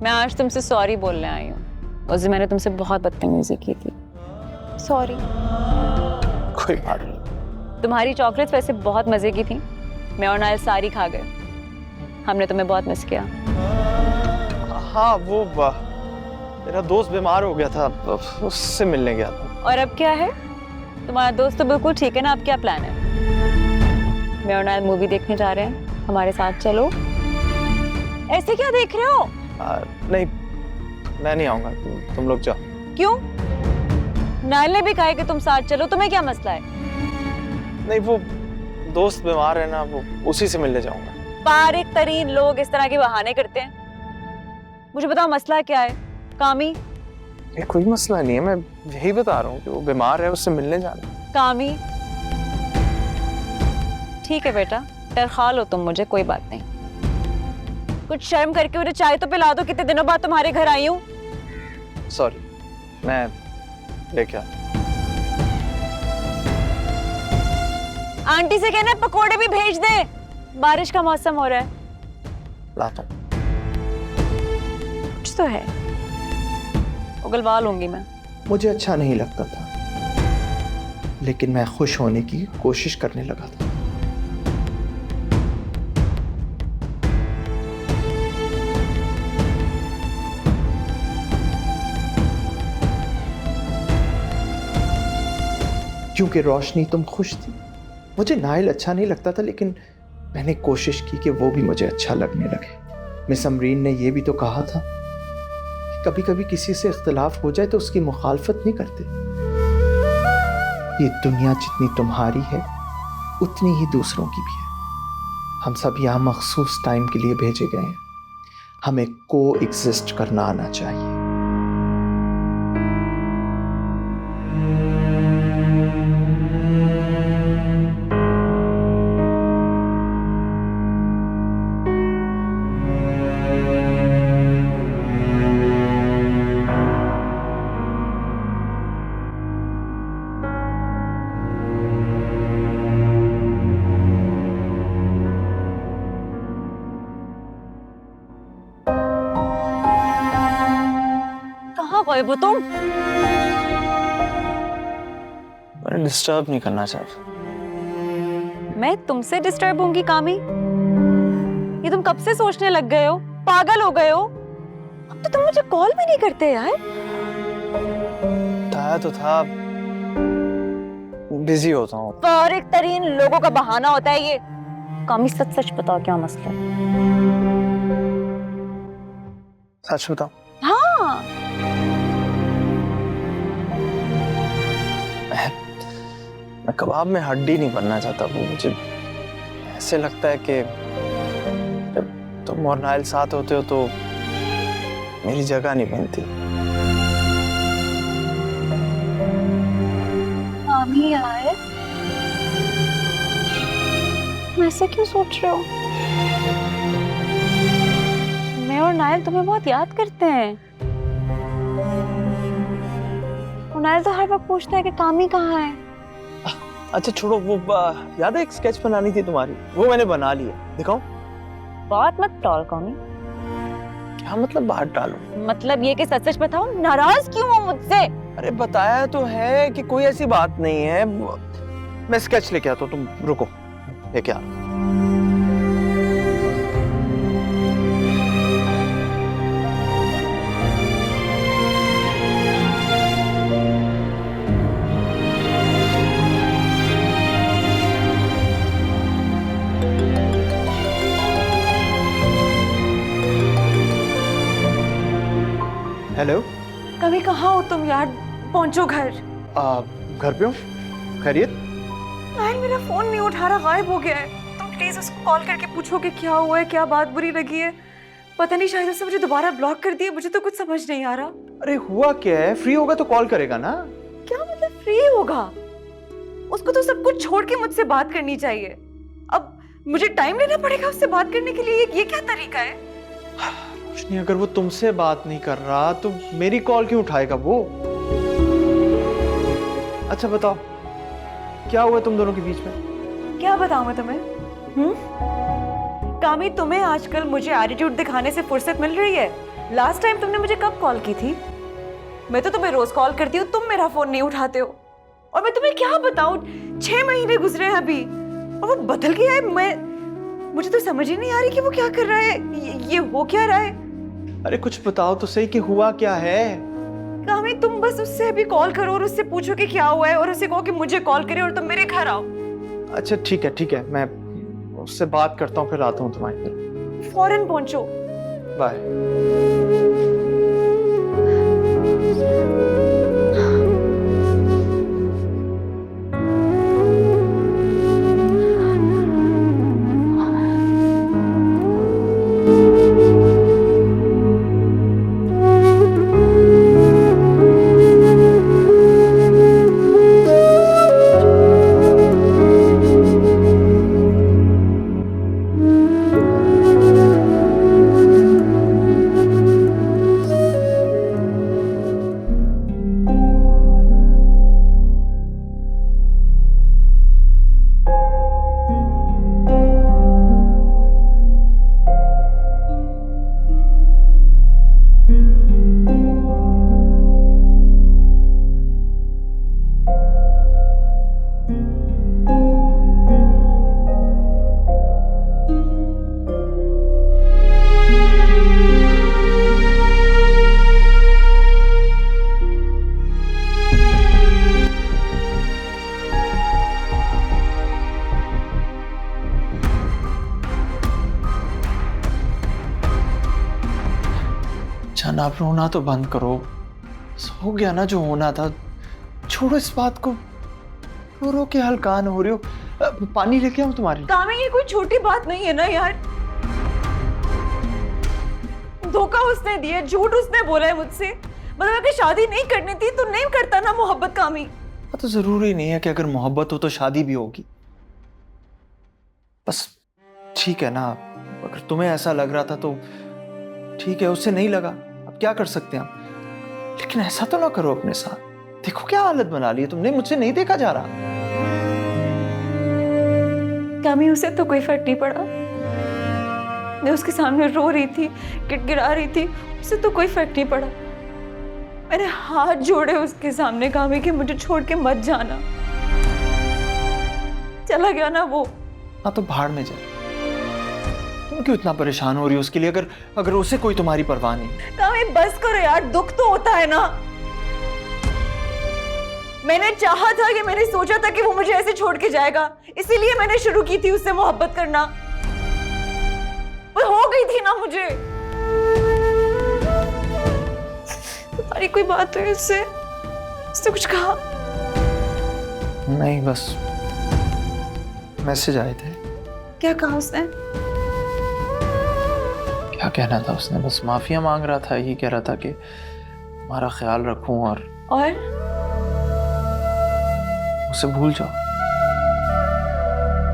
मैं आज तुमसे सॉरी बोलने आई हूँ। उस दिन मैंने तुमसे बहुत बदतमीजी की थी। सॉरी। कोई बात नहीं। तुम्हारी चॉकलेट्स वैसे बहुत मजे की थी। मैं और नायल सारी खा गए। हमने तुम्हें बहुत मिस किया। हाँ, वो मेरा दोस्त बीमार हो गया था, उससे मिलने गया था। और अब क्या है? तुम्हारा दोस्त तो बिल्कुल ठीक है ना? अब क्या प्लान है? मैं और नायल मूवी देखने जा रहे हैं, हमारे साथ चलो। ऐसे क्या देख रहे हो? नहीं, मैं नहीं आऊंगा, तुम लोग जाओ। क्यों? नायल ने भी कहा है कि तुम साथ चलो, तुम्हें क्या मसला है? नहीं, वो दोस्त बीमार है ना, वो उसी से मिलने जाऊंगा। पारिक तरीन लोग इस तरह के बहाने करते हैं। मुझे बताओ मसला क्या है? कामी? ये कोई मसला नहीं है, मैं यही बता रहा हूँ कि वो बीमार है, उससे मिलने जाना। कामी, ठीक है बेटा, डर खा लो तुम मुझे, कोई बात नहीं। कुछ शर्म करके मुझे चाय तो पिला दो, कितने दिनों बाद तुम्हारे घर आई हूँ। सॉरी, मैं लेके आता। आंटी से कहना पकोड़े भी भेज दे, बारिश का मौसम हो रहा है। लाता हूँ। कुछ तो है, उगलवा लूंगी मैं। मुझे अच्छा नहीं लगता था, लेकिन मैं खुश होने की कोशिश करने लगा था। क्योंकि रोशनी, तुम खुश थी। मुझे नाइल अच्छा नहीं लगता था, लेकिन मैंने कोशिश की कि वो भी मुझे अच्छा लगने लगे। मिस अमरीन ने यह भी तो कहा था कि कभी कभी किसी से इख्तिलाफ हो जाए तो उसकी मुखालफत नहीं करते। ये दुनिया जितनी तुम्हारी है उतनी ही दूसरों की भी है। हम सब यहाँ मखसूस टाइम के लिए भेजे गए हैं। हमें को एग्जिस्ट करना आना चाहिए। वो तुम? मैं डिस्टर्ब नहीं करना चाहता। मैं तुमसे डिस्टर्ब होंगी कामी? ये तुम कब से सोचने लग गए हो? पागल हो गए हो? अब तो तुम मुझे कॉल भी नहीं करते यार। बताया तो था, बिजी होता हूँ। फारिग तरीन लोगों का बहाना होता है ये। कामी, सच सच बताओ क्या मसला है? सच बताओ। हाँ। मैं कबाब में हड्डी नहीं बनना चाहता। वो मुझे ऐसे लगता है कि जब तुम और नाइल साथ होते हो तो मेरी जगह नहीं बनती। कामी यार, ऐसे क्यों सोच रहे हो? मैं और नाइल तुम्हें बहुत याद करते हैं। और नाइल तो हर वक्त पूछता है कि कामी कहाँ है। अच्छा छोड़ो, वो याद है एक स्केच बनानी थी तुम्हारी, वो मैंने बना ली है। दिखाओ। बात मत टाल कामी। क्या मतलब बात डालो? मतलब ये कि सच सच बताओ, नाराज क्यों हो मुझसे? अरे बताया तो है कि कोई ऐसी बात नहीं है। मैं स्केच लेके आता हूँ, तुम रुको, लेके आ। हेलो। कभी कहाँ हो तुम यार? पहुंचो घर। घर पे हूँ। खैरियत? नाइल मेरा फोन नहीं उठा रहा, गायब हो गया है। तुम प्लीज उसको कॉल करके पूछो कि क्या हुआ है, क्या बात बुरी लगी है। पता नहीं, शायद उसने मुझे दोबारा ब्लॉक कर दिया। मुझे तो कुछ समझ नहीं आ रहा। अरे हुआ क्या है? फ्री होगा तो कॉल करेगा ना। क्या मतलब फ्री होगा? उसको तो सब कुछ छोड़ के मुझसे बात करनी चाहिए। अब मुझे टाइम लेना पड़ेगा उससे बात करने के लिए? ये क्या तरीका है? रोशनी, अगर वो तुमसे बात नहीं कर रहा तो मेरी कॉल क्यों उठाएगा वो? अच्छा बताओ, क्या हुआ तुम दोनों के बीच में? क्या बताऊं मैं तुम्हें? कामी, तुम्हें आजकल मुझे एटीट्यूड दिखाने से फुर्सत मिल रही है? लास्ट टाइम तुमने मुझे कब कॉल की थी? मैं तो तुम्हें रोज कॉल करती हूँ, तुम मेरा फोन नहीं उठाते हो। और मैं तुम्हें क्या बताऊं, 6 महीने गुजरे हैं अभी और वो बदल गया है। मुझे तो समझ ही नहीं आ रही कि वो क्या कर रहा है, ये हो क्या रहा है। अरे कुछ बताओ तो सही कि हुआ क्या है। कामी, तुम बस उससे अभी कॉल करो और उससे पूछो कि क्या हुआ है और उसे कहो कि मुझे कॉल करे और तुम मेरे घर आओ। अच्छा ठीक है, मैं उससे बात करता हूँ, फिर आता हूँ तुम्हारी तरफ। फौरन पहुंचो। बाय। जान, आप रोना तो बंद करो। हो गया ना जो होना था, छोड़ो इस बात को। रो रो के हलकान हो रहे हो। पानी लेके आऊं तुम्हारे लिए? कामी, ये कोई छोटी बात नहीं है ना यार। धोखा उसने दिया, झूठ उसने बोला है मुझसे। मतलब अगर शादी नहीं करनी थी तो नहीं करता ना मोहब्बत। कामी, तो जरूरी नहीं है कि अगर मोहब्बत हो तो शादी भी होगी। बस ठीक है ना, अगर तुम्हें ऐसा लग रहा था तो ठीक है, उससे नहीं लगा, अब क्या कर सकते हैं हम। लेकिन ऐसा तो ना करो अपने साथ। देखो क्या हालत बना ली है तुमने, मुझसे नहीं देखा जा रहा। कामी, उसे तो कोई फर्क नहीं पड़ा। मैं उसके सामने रो रही थी, गिड़गिड़ा रही थी, उसे तो कोई फर्क नहीं पड़ा। मैंने हाथ जोड़े उसके सामने, कामी कि मुझे छोड़ के मत जाना। चला गया ना वो। हाँ तो भाड़ में जाए। तुम क्यों इतना परेशान हो रही हो उसके लिए, अगर उसे कोई तुम्हारी परवाह नहीं। कामी बस करो यार, दुख तो होता है ना। मैंने चाहा था कि, मैंने सोचा था कि वो मुझे ऐसे छोड़ के जाएगा, इसीलिए मैंने शुरू की थी उससे मोहब्बत करना। वो हो गई थी ना मुझे। तुम्हारी कोई बात हुई उससे? उसने कुछ कहा? नहीं, बस मैसेज आए थे। क्या कहा उसने? क्या कहना था उसने, बस माफिया मांग रहा था। यही कह रहा था कि हमारा ख्याल रखूं और और उसे भूल जाओ।